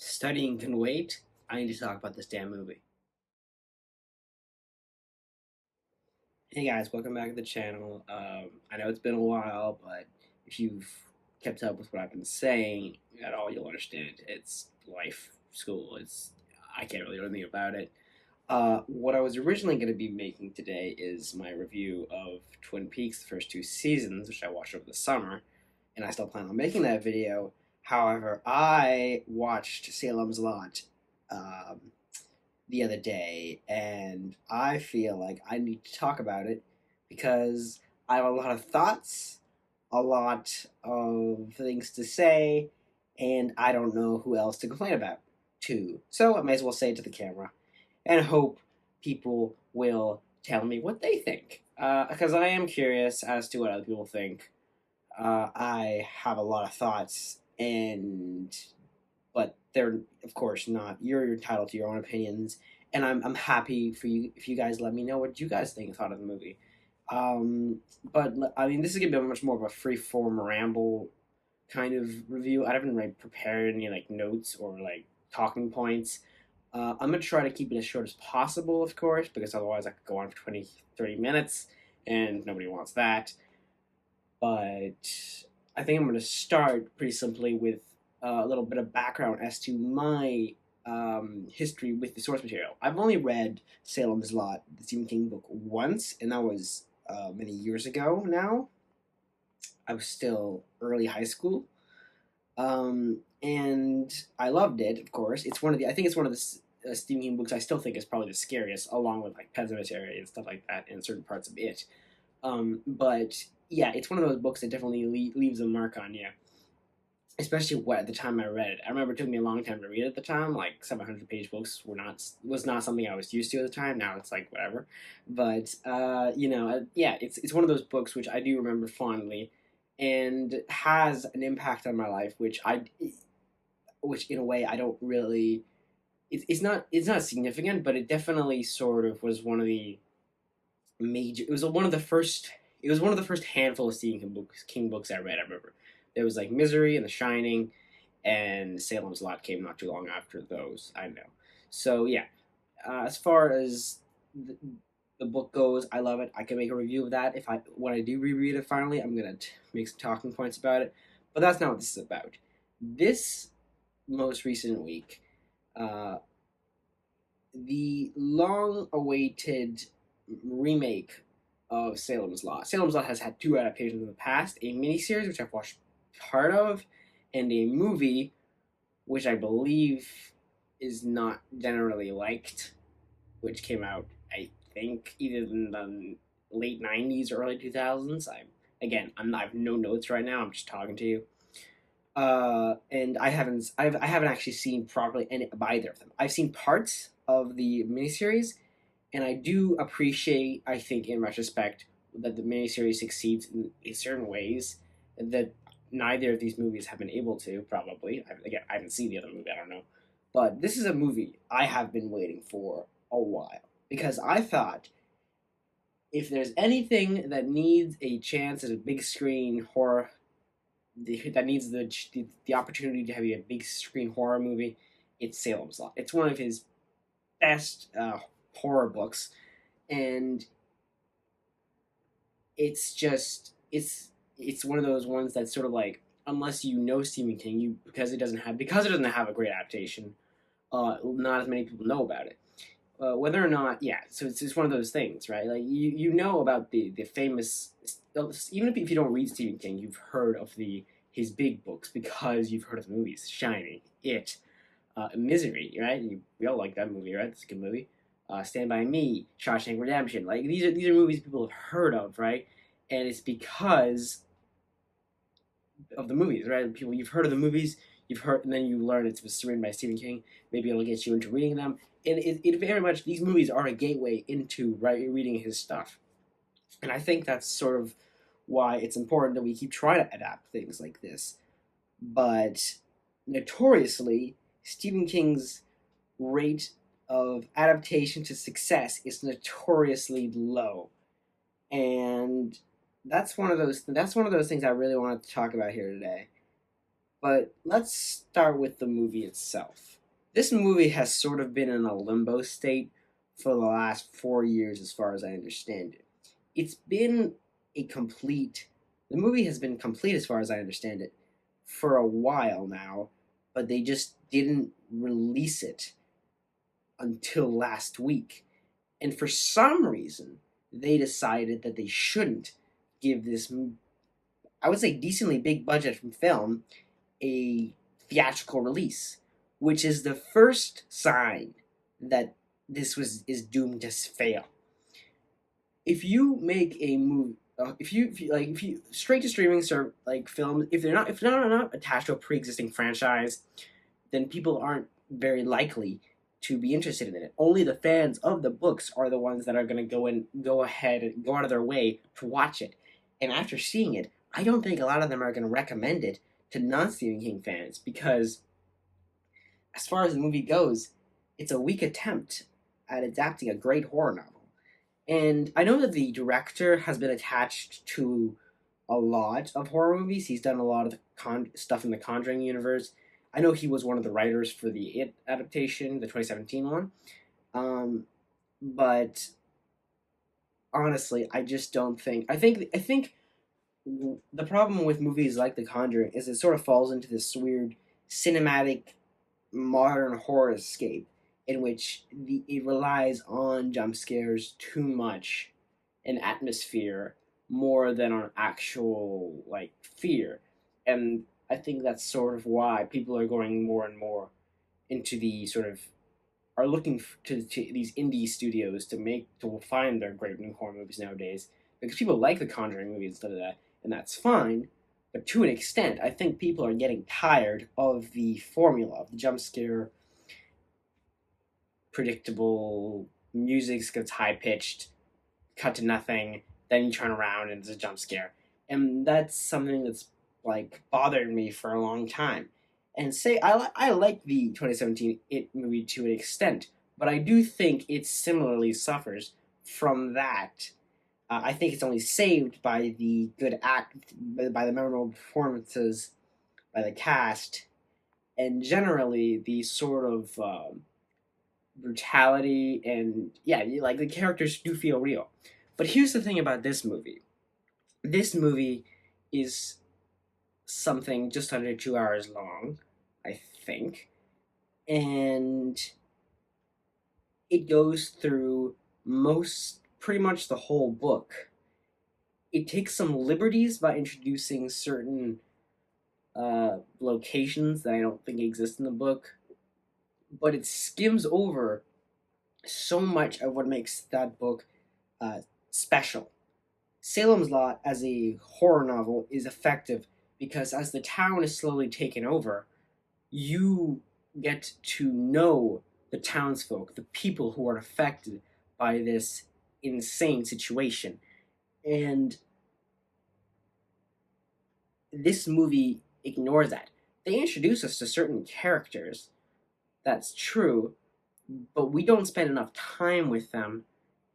Studying can wait. I need to talk about this damn movie. Hey guys, welcome back to the channel. I know it's been a while, but if you've kept up with what I've been saying at all, you'll understand. It's life, school. I can't really do anything about it. What I was originally going to be making today is my review of Twin Peaks, the first two seasons, which I watched over the summer, and I still plan on making that video. However, I watched Salem's Lot um, the other day, and I feel like I need to talk about it because I have a lot of thoughts, a lot of things to say, and I don't know who else to complain about too. So I may as well say it to the camera and hope people will tell me what they think. Because I am curious as to what other people think. I have a lot of thoughts, but they're of course not. You're entitled to your own opinions, and I'm happy for you if you guys let me know what you guys thought of the movie. Um, but I mean, this is gonna be much more of a free form ramble kind of review. I haven't like prepared any like notes or like talking points. I'm gonna try to keep it as short as possible, of course, because otherwise I could go on for 20, 30 minutes, and nobody wants that. But I think I'm going to start pretty simply with a little bit of background as to my history with the source material. I've only read Salem's Lot, the Stephen King book, once, and that was many years ago now. I was still early high school. And I loved it, of course. I think it's one of the Stephen King books I still think is probably the scariest, along with like Pet Sematary and stuff like that, and certain parts of it. But yeah, it's one of those books that definitely leaves a mark on you, especially at the time I read it. I remember it took me a long time to read it at the time. Like 700-page books was not something I was used to at the time. Now it's like whatever, but yeah, it's one of those books which I do remember fondly, and has an impact on my life, which in a way I don't really. It's not significant, but it definitely sort of was one of the major. It was one of the first. It was one of the first handful of King books I read. I remember there was like Misery and The Shining, and Salem's Lot came not too long after those. I know. So yeah, as far as the book goes, I love it. I can make a review of that if I when I do reread it finally. I'm gonna make some talking points about it, but that's not what this is about. This most recent week, uh, the long-awaited remake of Salem's Lot. Salem's Lot has had two adaptations in the past: a miniseries, which I've watched part of, and a movie, which I believe is not generally liked, which came out, I think, either in the late '90s or early 2000s. I have no notes right now. I'm just talking to you. And I haven't actually seen properly any of either of them. I've seen parts of the miniseries, and I do appreciate, I think, in retrospect, that the miniseries succeeds in certain ways that neither of these movies have been able to. Probably, again, I haven't seen the other movie. I don't know, but this is a movie I have been waiting for a while because I thought if there's anything that needs a chance at a big screen horror that needs the opportunity to have a big screen horror movie, it's Salem's Lot. It's one of his best horror books, and it's one of those ones that's sort of like, unless you know Stephen King, because it doesn't have a great adaptation, not as many people know about it. Whether or not, yeah, so it's just one of those things, right? Like you know about the famous, even if you don't read Stephen King, you've heard of his big books because you've heard of the movies: Shining, It, Misery, right? We all like that movie, right? It's a good movie. Stand by Me, Shawshank Redemption. Like these are movies people have heard of, right? And it's because of the movies, right? People you've heard of the movies, you've heard, and then you learn it was written by Stephen King. Maybe it'll get you into reading them, and it very much these movies are a gateway into reading his stuff, and I think that's sort of why it's important that we keep trying to adapt things like this. But notoriously, Stephen King's rate of adaptation to success is notoriously low, and that's one of those things I really wanted to talk about here today. But let's start with the movie itself. This movie has sort of been in a limbo state for the last 4 years, as far as I understand it. It's been a complete. The movie has been complete, as far as I understand it, for a while now, but they just didn't release it until last week. And for some reason, they decided that they shouldn't give this, I would say, decently big budget from film a theatrical release, which is the first sign that this was is doomed to fail. If you make a movie, if you straight to streaming serve like films, if they're not attached to a pre-existing franchise, then people aren't very likely to be interested in it. Only the fans of the books are the ones that are going to go ahead and go out of their way to watch it. And after seeing it, I don't think a lot of them are going to recommend it to non-Stephen King fans because, as far as the movie goes, it's a weak attempt at adapting a great horror novel. And I know that the director has been attached to a lot of horror movies. He's done a lot of the stuff in the Conjuring universe. I know he was one of the writers for the It adaptation, the 2017 one. Um, but honestly, I just don't think. I think the problem with movies like The Conjuring is it sort of falls into this weird cinematic modern horror escape in which it relies on jump scares too much and atmosphere more than on actual like fear. And I think that's sort of why people are going more and more into the sort of are looking to these indie studios to find their great new horror movies nowadays because people like the Conjuring movies instead of that, and that's fine. But to an extent, I think people are getting tired of the formula of the jump scare, predictable music gets high pitched, cut to nothing, then you turn around and it's a jump scare. And that's something that's like bothered me for a long time. And say I like the 2017 It movie to an extent, but I do think it similarly suffers from that. I think it's only saved by the good act, by the memorable performances, by the cast, and generally the sort of brutality and yeah, like the characters do feel real. But here's the thing about this movie. This movie is something just under 2 hours long, I think, and it goes through most pretty much the whole book. It takes some liberties by introducing certain locations that I don't think exist in the book, but it skims over so much of what makes that book uh, special. Salem's Lot as a horror novel is effective because as the town is slowly taken over, you get to know the townsfolk, the people who are affected by this insane situation. And this movie ignores that. They introduce us to certain characters, that's true, but we don't spend enough time with them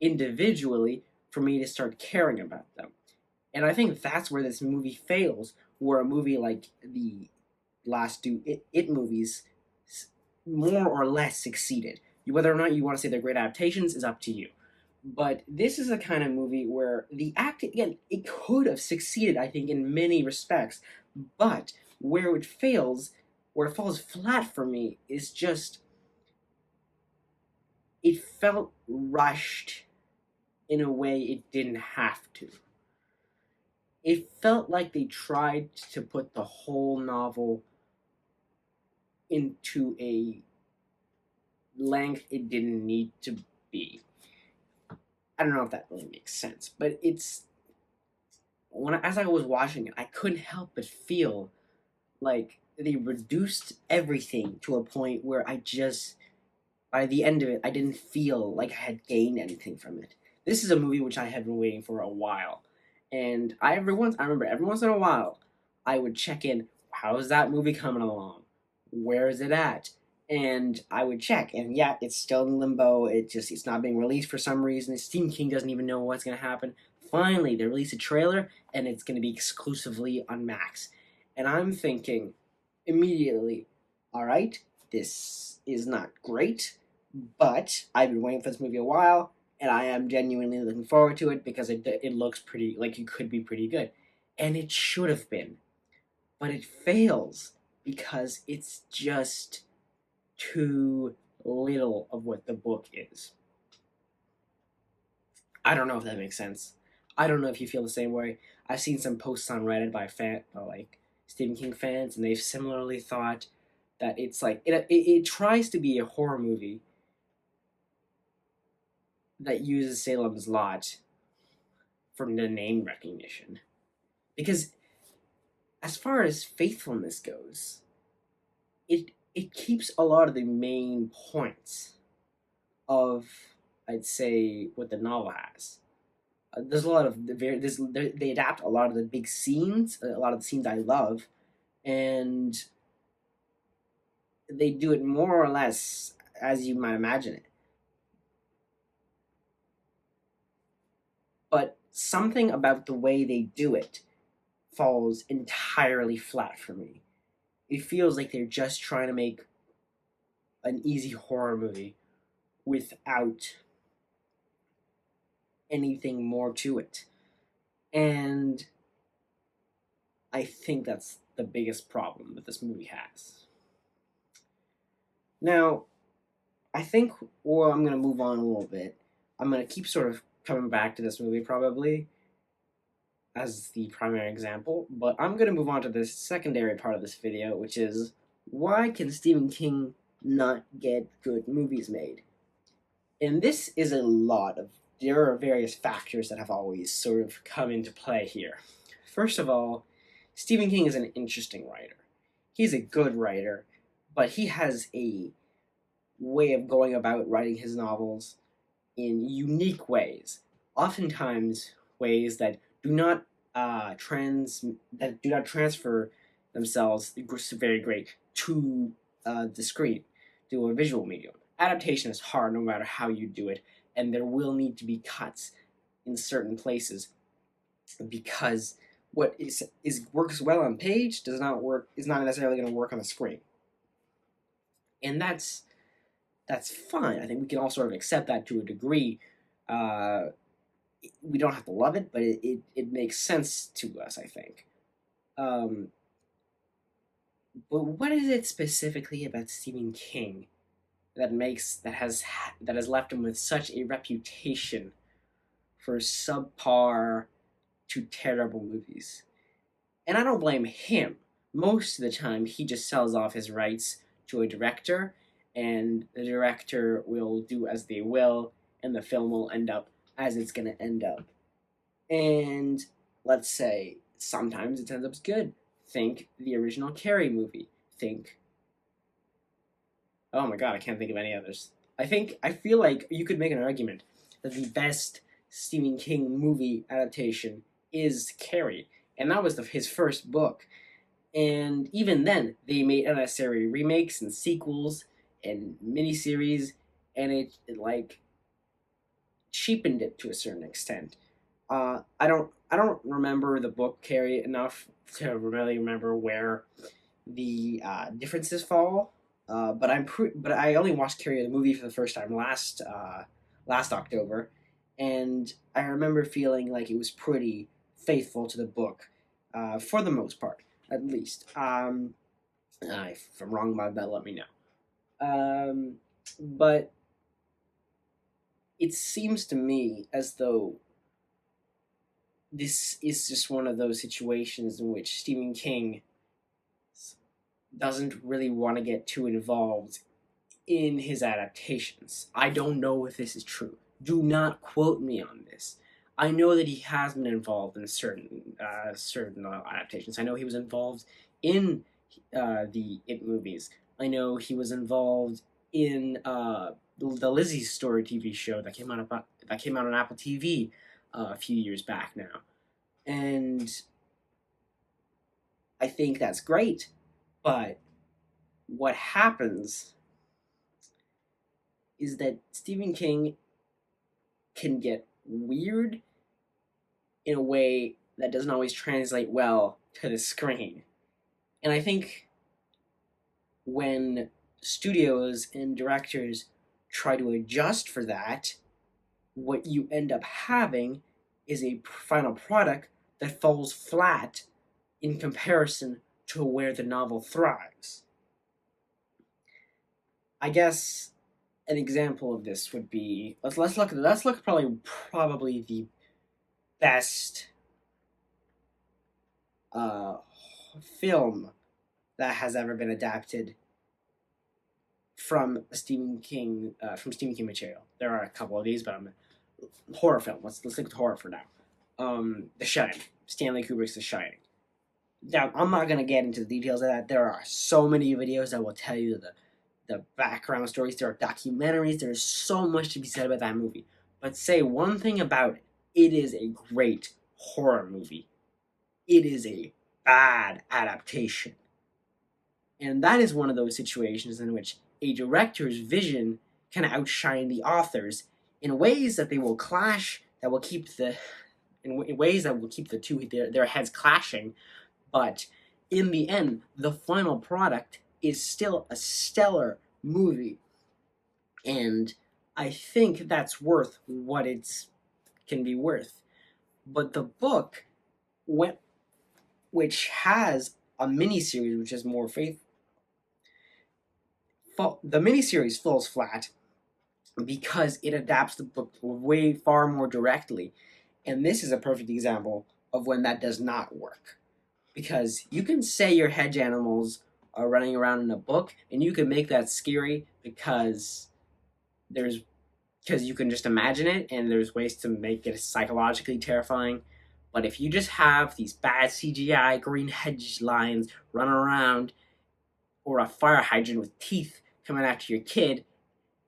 individually for me to start caring about them. And I think that's where this movie fails, where a movie like the last two It movies more or less succeeded. Whether or not you want to say they're great adaptations is up to you. But this is a kind of movie where the acting, again, it could have succeeded, I think, in many respects. But where it fails, where it falls flat for me, is just it felt rushed in a way it didn't have to. It felt like they tried to put the whole novel into a length it didn't need to be. I don't know if that really makes sense, but it's as I was watching it, I couldn't help but feel like they reduced everything to a point where I just by the end of it, I didn't feel like I had gained anything from it. This is a movie which I had been waiting for a while, and I remember every once in a while, I would check in. How's that movie coming along? Where is it at? And I would check, and yeah, it's still in limbo. It's not being released for some reason. Stephen King doesn't even know what's gonna happen. Finally, they release a trailer, and it's gonna be exclusively on Max. And I'm thinking, immediately, all right, this is not great, but I've been waiting for this movie a while, and I am genuinely looking forward to it because it looks pretty like it could be pretty good, and it should have been, but it fails because it's just too little of what the book is. I don't know if that makes sense. I don't know if you feel the same way. I've seen some posts on Reddit by like Stephen King fans, and they've similarly thought that it's like it tries to be a horror movie that uses Salem's Lot for the name recognition. Because as far as faithfulness goes, it keeps a lot of the main points of, I'd say, what the novel has. There's a lot of they adapt a lot of the big scenes, a lot of the scenes I love, and they do it more or less as you might imagine it. But something about the way they do it falls entirely flat for me. It feels like they're just trying to make an easy horror movie without anything more to it. And I think that's the biggest problem that this movie has. Now, I think, well, I'm going to move on a little bit. I'm going to keep sort of coming back to this movie probably as the primary example, but I'm going to move on to this secondary part of this video, which is why can Stephen King not get good movies made? And this is a lot of, there are various factors that have always sort of come into play here. First of all, Stephen King is an interesting writer. He's a good writer, but he has a way of going about writing his novels in unique ways. Oftentimes, ways that do not that do not transfer themselves very great to the screen, to a visual medium. Adaptation is hard no matter how you do it, and there will need to be cuts in certain places because what is works well on page does not work is not necessarily going to work on the screen, and that's fine. I think we can all sort of accept that to a degree. Uh, we don't have to love it, but it makes sense to us, I think. Um, but what is it specifically about Stephen King that has left him with such a reputation for subpar to terrible movies? And I don't blame him. Most of the time, he just sells off his rights to a director, and the director will do as they will, and the film will end up as it's going to end up. And let's say sometimes it ends up good. Think the original Carrie movie. Think, oh my god, I can't think of any others. I feel like you could make an argument that the best Stephen King movie adaptation is Carrie, and that was his first book. And even then, they made unnecessary remakes and sequels and miniseries, and it like cheapened it to a certain extent. I don't remember the book Carrie enough to really remember where the differences fall. But I only watched Carrie the movie for the first time last October, and I remember feeling like it was pretty faithful to the book, for the most part, at least. If I'm wrong about that, let me know. But it seems to me as though this is just one of those situations in which Stephen King doesn't really want to get too involved in his adaptations. I don't know if this is true. Do not quote me on this. I know that he has been involved in certain adaptations. I know he was involved in the It movies. I know he was involved in the Lizzie's Story TV show that came out on Apple TV a few years back now, and I think that's great. But what happens is that Stephen King can get weird in a way that doesn't always translate well to the screen. And I think when studios and directors try to adjust for that, what you end up having is a final product that falls flat in comparison to where the novel thrives. I guess an example of this would be let's look at probably the best uh, film that has ever been adapted from Stephen King material. There are a couple of these, but I'm horror film. Let's look at horror for now. The Shining, Stanley Kubrick's The Shining. Now, I'm not gonna get into the details of that. There are so many videos that will tell you the background stories. There are documentaries. There's so much to be said about that movie. But say one thing about it: it is a great horror movie. It is a bad adaptation. And that is one of those situations in which a director's vision can outshine the author's in ways that they will clash, that will keep the in ways that will keep the two their heads clashing, but in the end, the final product is still a stellar movie, and I think that's worth what it can be worth. But the book, which has a miniseries, which is more faithful, the miniseries falls flat because it adapts the book way far more directly, and this is a perfect example of when that does not work. Because you can say your hedge animals are running around in a book, and you can make that scary there's because you can just imagine it, and there's ways to make it psychologically terrifying. But if you just have these bad CGI green hedge lines running around, or a fire hydrant with teeth coming after your kid,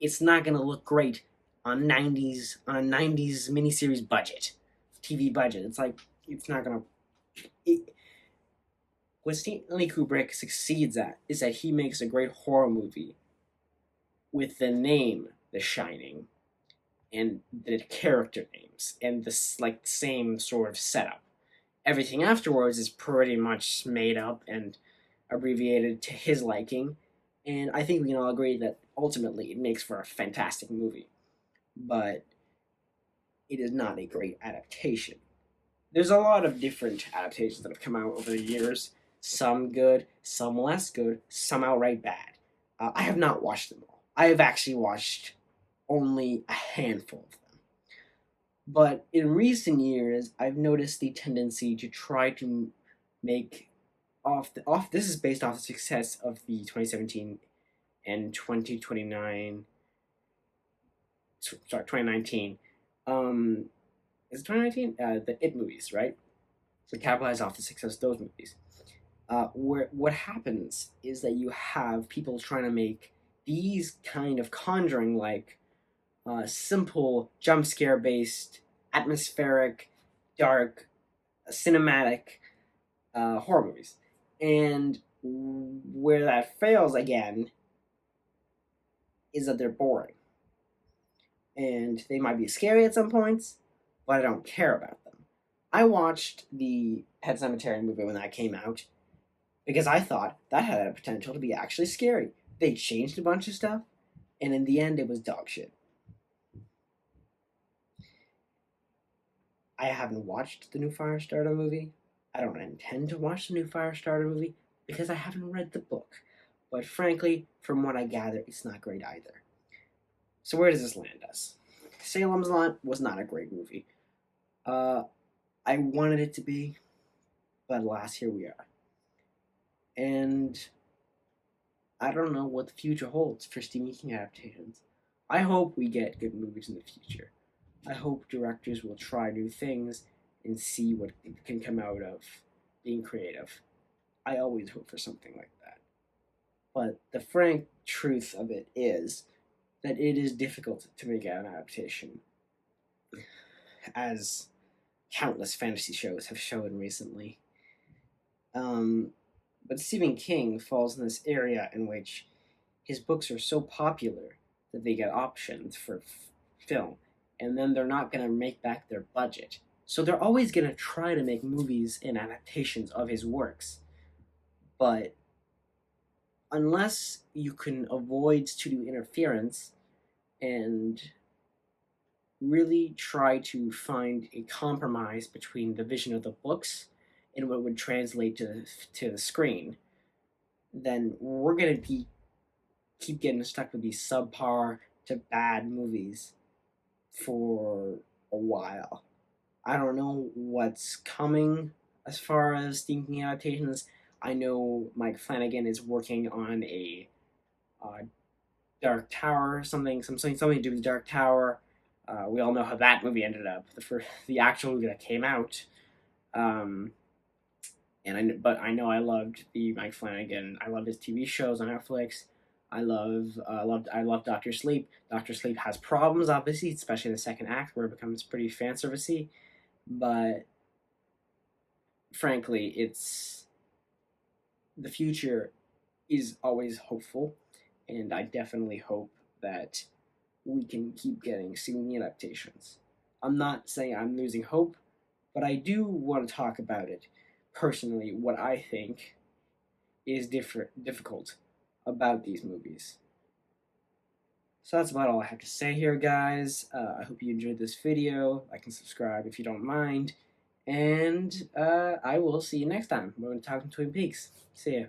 it's not going to look great on a 90s miniseries budget, TV budget. It's not going to. What Stanley Kubrick succeeds at is that he makes a great horror movie with the name The Shining and the character names and this like same sort of setup. Everything afterwards is pretty much made up and abbreviated to his liking, and I think we can all agree that ultimately it makes for a fantastic movie. But it is not a great adaptation. There's a lot of different adaptations that have come out over the years. Some good, some less good, some outright bad. I have not watched them all. I have actually watched only a handful of them. But in recent years, I've noticed the tendency to try to make off. This is based off the success of the 2017 and 2029. Sorry, 2019. Is it 2019? The It movies, right? To capitalize off the success of those movies. Where what happens is that you have people trying to make these kind of conjuring like simple jump scare based, atmospheric, dark, cinematic horror movies. And where that fails again is that they're boring. And they might be scary at some points, but I don't care about them. I watched the Pet Sematary movie when that came out because I thought that had a potential to be actually scary. They changed a bunch of stuff, and in the end, it was dog shit. I haven't watched the new Firestarter movie. I don't intend to watch the new Firestarter movie because I haven't read the book. But frankly, from what I gather, it's not great either. So where does this land us? Salem's Lot was not a great movie. I wanted it to be, but alas, here we are. And I don't know what the future holds for Stephen King adaptations. I hope we get good movies in the future. I hope directors will try new things and see what can come out of being creative. I always hope for something like that. But the frank truth of it is that it is difficult to make an adaptation, as countless fantasy shows have shown recently. But Stephen King falls in this area in which his books are so popular that they get options for film, and then they're not going to make back their budget. So they're always going to try to make movies and adaptations of his works. But unless you can avoid studio interference and really try to find a compromise between the vision of the books and what would translate to the screen, then we're gonna keep getting stuck with these subpar to bad movies for a while. I don't know what's coming as far as Stephen King adaptations. I know Mike Flanagan is working on a uh, Dark Tower, something to do with Dark Tower. We all know how that movie ended up. The actual movie that came out. Um, but I know I loved the Mike Flanagan. I love his TV shows on Netflix. I love Doctor Sleep. Doctor Sleep has problems, obviously, especially in the second act where it becomes pretty fan servicey. But frankly, it's the future is always hopeful, and I definitely hope that we can keep getting sequel adaptations. I'm not saying I'm losing hope, but I do want to talk about it personally. What I think is difficult about these movies. So that's about all I have to say here, guys. I hope you enjoyed this video. Like and subscribe if you don't mind. And I will see you next time. We're going to talk Twin Peaks. See ya.